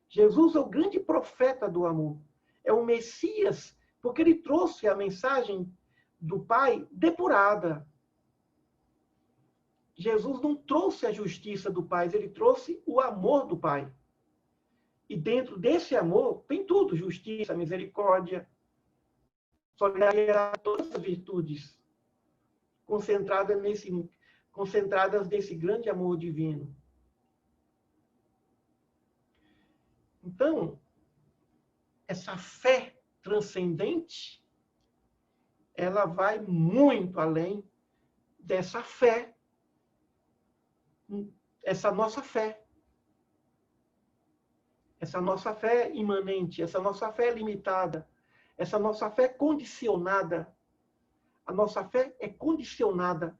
Jesus é o grande profeta do amor. É o Messias, porque ele trouxe a mensagem do Pai depurada. Jesus não trouxe a justiça do Pai, ele trouxe o amor do Pai. E dentro desse amor tem tudo, justiça, misericórdia, solidariedade, todas as virtudes concentradas nesse grande amor divino. Então, essa fé transcendente, ela vai muito além dessa fé, essa nossa fé imanente, essa nossa fé limitada, essa nossa fé condicionada. A nossa fé é condicionada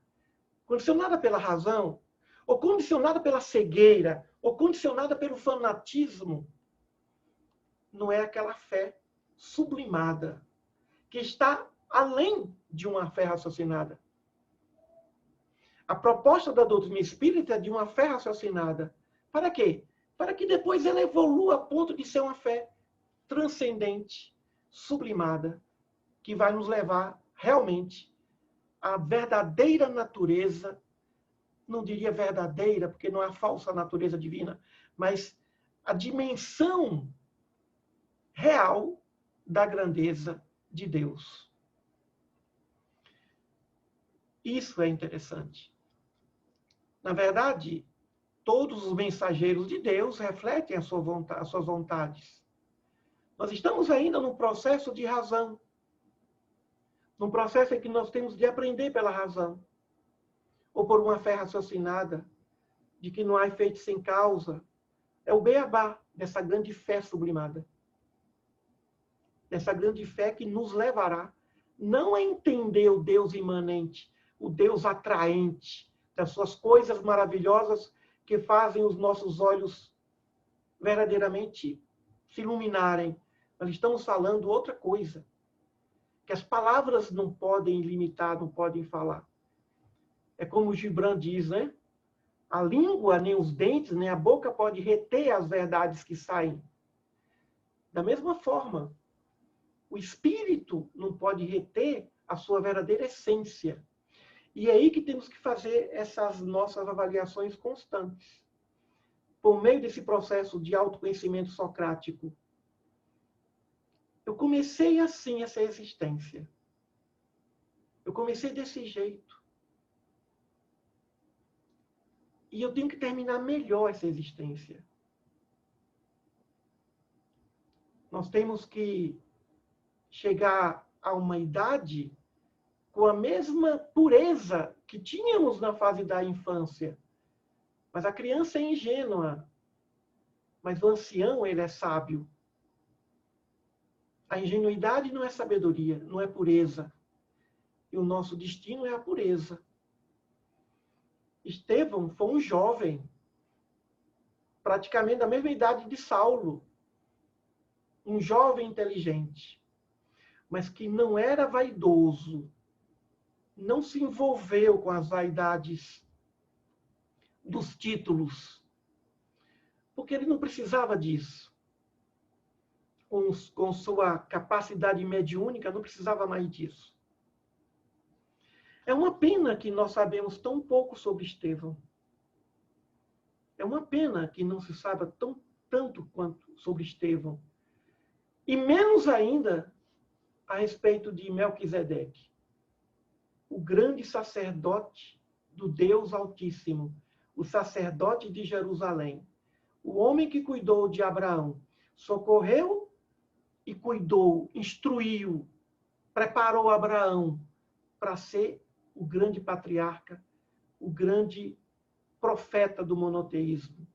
pela razão, ou condicionada pela cegueira, ou condicionada pelo fanatismo. Não é aquela fé sublimada, que está além de uma fé raciocinada. A proposta da doutrina espírita é de uma fé raciocinada. Para quê? Para que depois ela evolua a ponto de ser uma fé transcendente, sublimada, que vai nos levar realmente à verdadeira natureza, não diria verdadeira, porque não é a falsa natureza divina, mas a dimensão real da grandeza de Deus. Isso é interessante. Na verdade, todos os mensageiros de Deus refletem as suas vontades. Nós estamos ainda num processo de razão. Num processo em que nós temos de aprender pela razão. Ou por uma fé raciocinada, de que não há efeito sem causa. É o beabá dessa grande fé sublimada. Dessa grande fé que nos levará não a entender o Deus imanente, o Deus atraente, das suas coisas maravilhosas que fazem os nossos olhos verdadeiramente se iluminarem. Nós estamos falando outra coisa, que as palavras não podem limitar, não podem falar. É como o Gibran diz, né? A língua, nem os dentes, nem a boca pode reter as verdades que saem. Da mesma forma, o espírito não pode reter a sua verdadeira essência. E é aí que temos que fazer essas nossas avaliações constantes. por meio desse processo de autoconhecimento socrático, eu comecei assim essa existência. Eu comecei desse jeito. E eu tenho que terminar melhor essa existência. Nós temos que chegar a uma idade com a mesma pureza que tínhamos na fase da infância. Mas a criança é ingênua. Mas o ancião, ele é sábio. A ingenuidade não é sabedoria, não é pureza. E o nosso destino é a pureza. Estevão foi um jovem, praticamente da mesma idade de Saulo. Um jovem inteligente, mas que não era vaidoso, não se envolveu com as vaidades dos títulos, porque ele não precisava disso. Com sua capacidade mediúnica, não precisava mais disso. É uma pena que nós sabemos tão pouco sobre Estevão. É uma pena que não se saiba tanto quanto sobre Estevão. E menos ainda a respeito de Melquisedeque, o grande sacerdote do Deus Altíssimo, o sacerdote de Jerusalém, o homem que cuidou de Abraão, socorreu e cuidou, instruiu, preparou Abraão para ser o grande patriarca, o grande profeta do monoteísmo.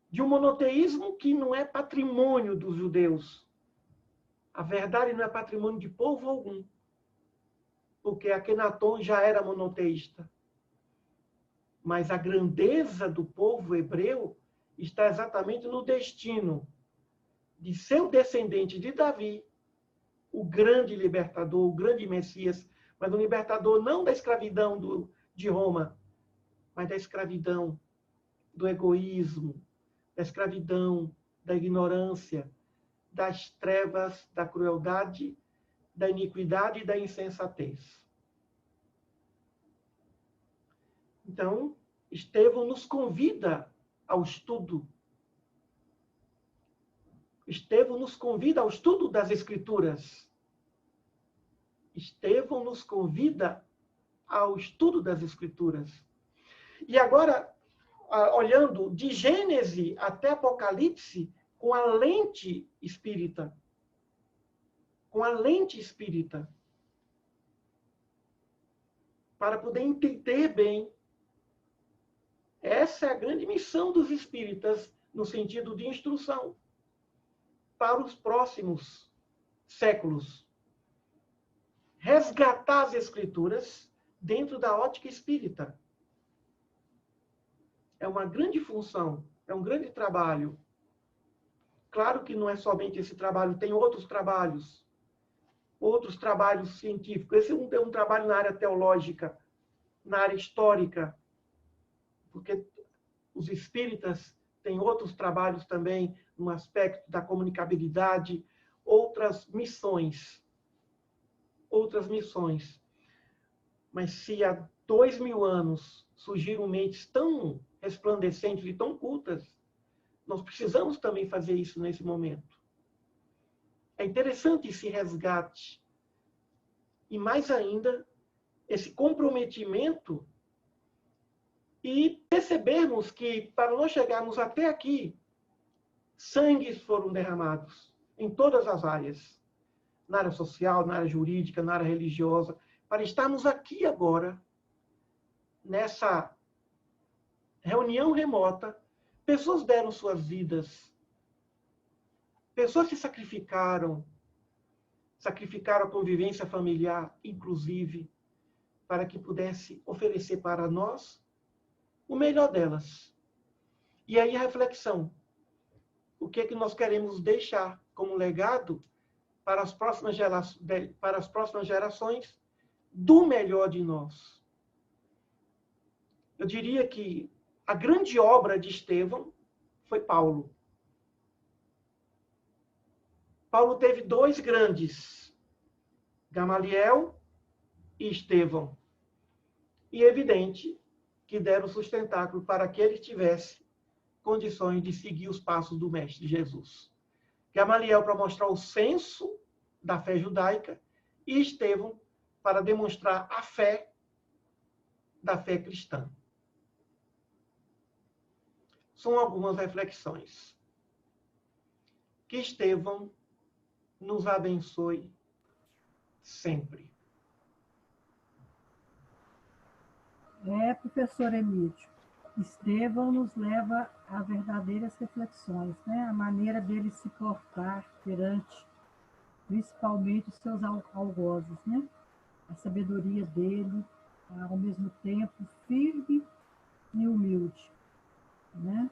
De um monoteísmo que não é patrimônio dos judeus. A verdade não é patrimônio de povo algum, porque Akenaton já era monoteísta. Mas a grandeza do povo hebreu está exatamente no destino de seu descendente de Davi, o grande libertador, o grande Messias, mas o libertador não da escravidão de Roma, mas da escravidão do egoísmo, da escravidão, da ignorância, das trevas, da crueldade, da iniquidade e da insensatez. Então, Estevão nos convida ao estudo. Estevão nos convida ao estudo das Escrituras. Estevão nos convida ao estudo das Escrituras. E agora, olhando de Gênesis até Apocalipse, com a lente espírita. Com a lente espírita. Para poder entender bem. Essa é a grande missão dos espíritas, no sentido de instrução, para os próximos séculos. Resgatar as Escrituras dentro da ótica espírita. É uma grande função, é um grande trabalho. Claro que não é somente esse trabalho, tem outros trabalhos científicos. Esse é um trabalho na área teológica, na área histórica, porque os espíritas têm outros trabalhos também no aspecto da comunicabilidade, outras missões. Mas se há 2000 anos surgiram mentes tão resplandecentes e tão cultas, nós precisamos também fazer isso nesse momento. É interessante esse resgate. E mais ainda, esse comprometimento e percebermos que, para nós chegarmos até aqui, sangues foram derramados em todas as áreas. Na área social, na área jurídica, na área religiosa. Para estarmos aqui agora, nessa reunião remota, pessoas deram suas vidas. Pessoas se sacrificaram a convivência familiar, inclusive, para que pudesse oferecer para nós o melhor delas. E aí a reflexão. O que é que nós queremos deixar como legado para as próximas gerações do melhor de nós? Eu diria que a grande obra de Estevão foi Paulo. Paulo teve dois grandes, Gamaliel e Estevão. E é evidente que deram sustentáculo para que ele tivesse condições de seguir os passos do Mestre Jesus. Gamaliel para mostrar o senso da fé judaica e Estevão para demonstrar a fé da fé cristã. São algumas reflexões. Que Estevão nos abençoe sempre. Professor Emílio, Estevão nos leva a verdadeiras reflexões, né? A maneira dele se portar perante, principalmente, os seus algozes, né? A sabedoria dele, ao mesmo tempo, firme e humilde, né?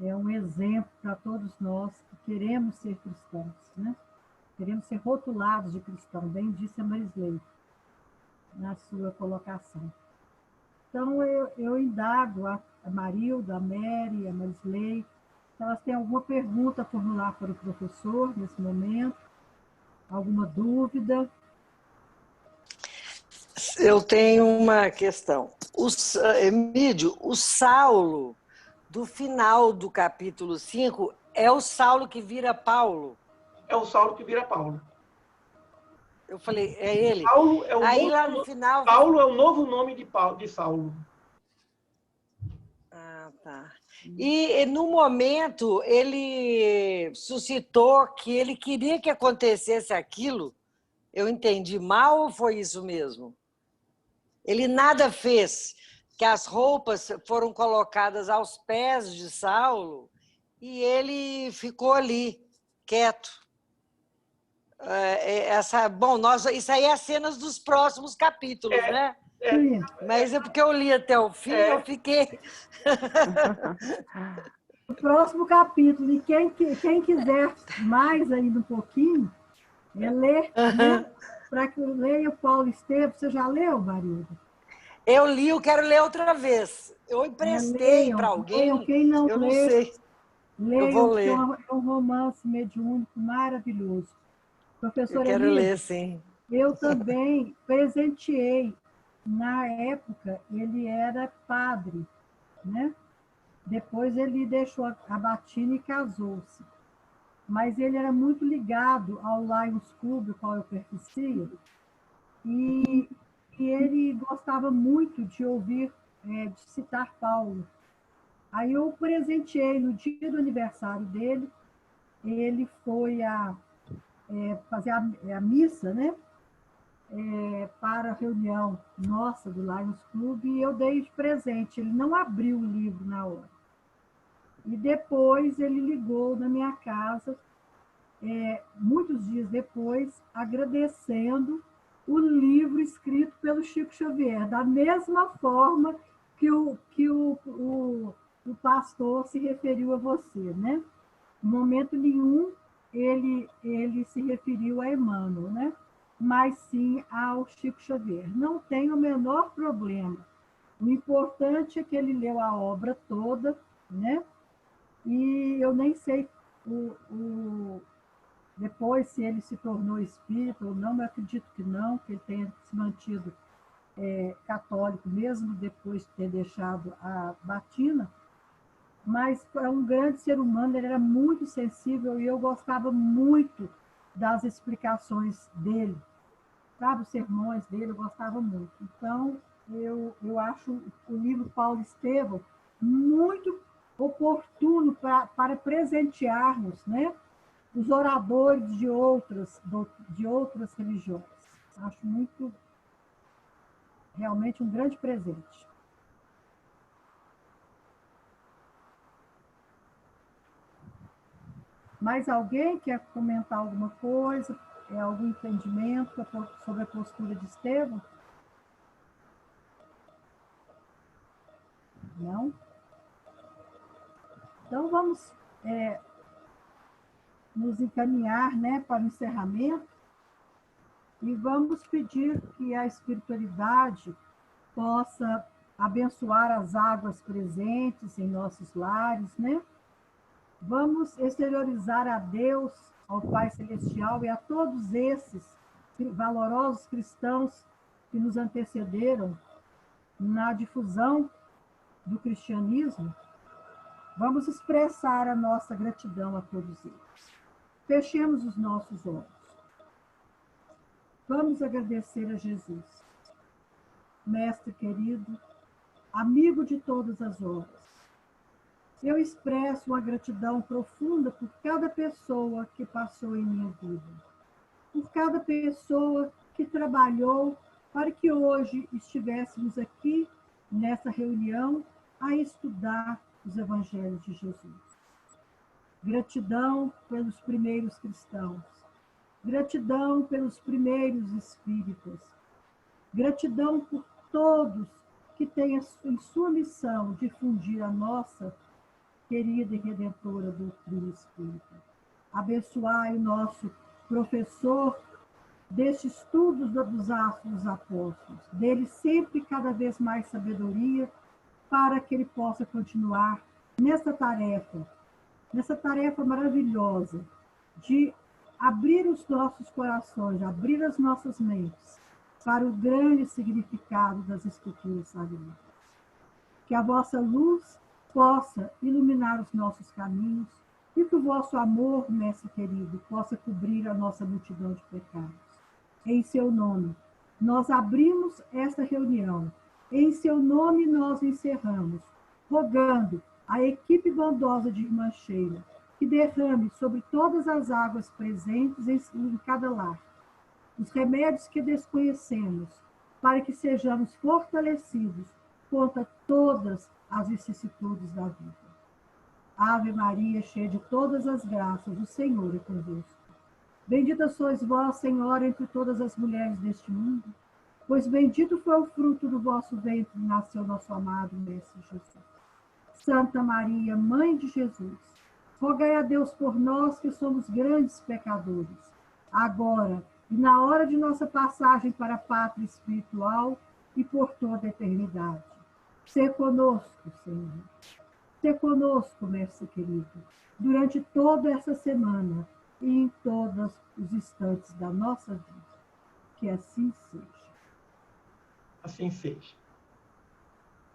É um exemplo para todos nós que queremos ser cristãos, né? Queremos ser rotulados de cristão, bem disse a Marisley na sua colocação. Então, eu indago a Marilda, a Mary, a Marisley, se elas têm alguma pergunta a formular para o professor nesse momento, alguma dúvida. Eu tenho uma questão. Emílio, o Saulo, do final do capítulo 5, é o Saulo que vira Paulo? É o Saulo que vira Paulo. Eu falei, é ele? Paulo é o Aí novo, lá no final... Paulo é o novo nome de Saulo. Ah, tá. E no momento ele suscitou que ele queria que acontecesse aquilo. Eu entendi mal ou foi isso mesmo? Ele nada fez, que as roupas foram colocadas aos pés de Saulo e ele ficou ali, quieto. Isso aí é as cenas dos próximos capítulos, né? Mas é porque eu li até o fim, eu fiquei... O próximo capítulo, e quem quiser mais ainda um pouquinho, ler, né? Para que leia o Paulo Estevam. Você já leu, Marilda? Eu li, eu quero ler outra vez. Eu emprestei para alguém, leiam. Quem não eu lê, não sei. Leiam, eu vou ler. É um romance mediúnico maravilhoso. Eu Professor quero Emílio, ler, sim. eu também presenteei. Na época, ele era padre, né? Depois ele deixou a batina e casou-se. Mas ele era muito ligado ao Lions Club, ao qual eu pertencia, e ele gostava muito de ouvir, de citar Paulo. Aí eu presenteei no dia do aniversário dele, ele foi fazer a missa, né? Para a reunião nossa do Lions Club, e eu dei de presente. Ele não abriu o livro na hora. E depois ele ligou na minha casa, muitos dias depois, agradecendo o livro escrito pelo Chico Xavier, da mesma forma que o pastor se referiu a você, né? Em momento nenhum ele se referiu a Emmanuel, né? Mas sim ao Chico Xavier. Não tem o menor problema. O importante é que ele leu a obra toda, né? E eu nem sei depois se ele se tornou espírita ou não, mas acredito que não, que ele tenha se mantido católico, mesmo depois de ter deixado a batina. Mas é um grande ser humano, ele era muito sensível e eu gostava muito das explicações dele, sabe? Os sermões dele eu gostava muito. Então, eu acho o livro Paulo Estevam muito oportuno para presentearmos, né? Os oradores de outras religiões. Acho realmente um grande presente. Mais alguém quer comentar alguma coisa? Algum entendimento sobre a postura de Estevão? Não? Então, vamos nos encaminhar, né, para o encerramento e vamos pedir que a espiritualidade possa abençoar as águas presentes em nossos lares, né? Vamos exteriorizar a Deus, ao Pai Celestial e a todos esses valorosos cristãos que nos antecederam na difusão do cristianismo, Vamos expressar a nossa gratidão a todos eles. Fechemos os nossos olhos. Vamos agradecer a Jesus, Mestre querido, amigo de todas as horas. Eu expresso uma gratidão profunda por cada pessoa que passou em minha vida, por cada pessoa que trabalhou para que hoje estivéssemos aqui, nessa reunião, a estudar os Evangelhos de Jesus. Gratidão pelos primeiros cristãos, gratidão pelos primeiros espíritas, gratidão por todos que têm em sua missão difundir a nossa querida e redentora doutrina espírita. Abençoai o nosso professor deste estudo dos Atos dos Apóstolos, dele sempre cada vez mais sabedoria, para que ele possa continuar nessa tarefa maravilhosa de abrir os nossos corações, abrir as nossas mentes para o grande significado das Escrituras Sagradas. Que a vossa luz possa iluminar os nossos caminhos e que o vosso amor, Mestre querido, possa cobrir a nossa multidão de pecados. Em seu nome, nós abrimos esta reunião. Em seu nome, nós encerramos, rogando à equipe bondosa de Irmã Sheila que derrame sobre todas as águas presentes em cada lar os remédios que desconhecemos, para que sejamos fortalecidos contra todas as vicissitudes da vida. Ave Maria, cheia de todas as graças, o Senhor é convosco. Bendita sois vós, Senhora, entre todas as mulheres deste mundo, pois bendito foi o fruto do vosso ventre, nasceu nosso amado Mestre Jesus. Santa Maria, Mãe de Jesus, rogai a Deus por nós que somos grandes pecadores, agora e na hora de nossa passagem para a pátria espiritual e por toda a eternidade. Sê conosco, Senhor. Sê conosco, Mestre querido, durante toda essa semana e em todos os instantes da nossa vida. Que assim seja. Assim seja.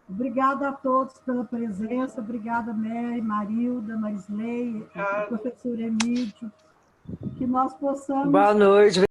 Obrigada a todos pela presença. Obrigada, Mary, Marilda, Marisley, professor Emílio. Que nós possamos... Boa noite.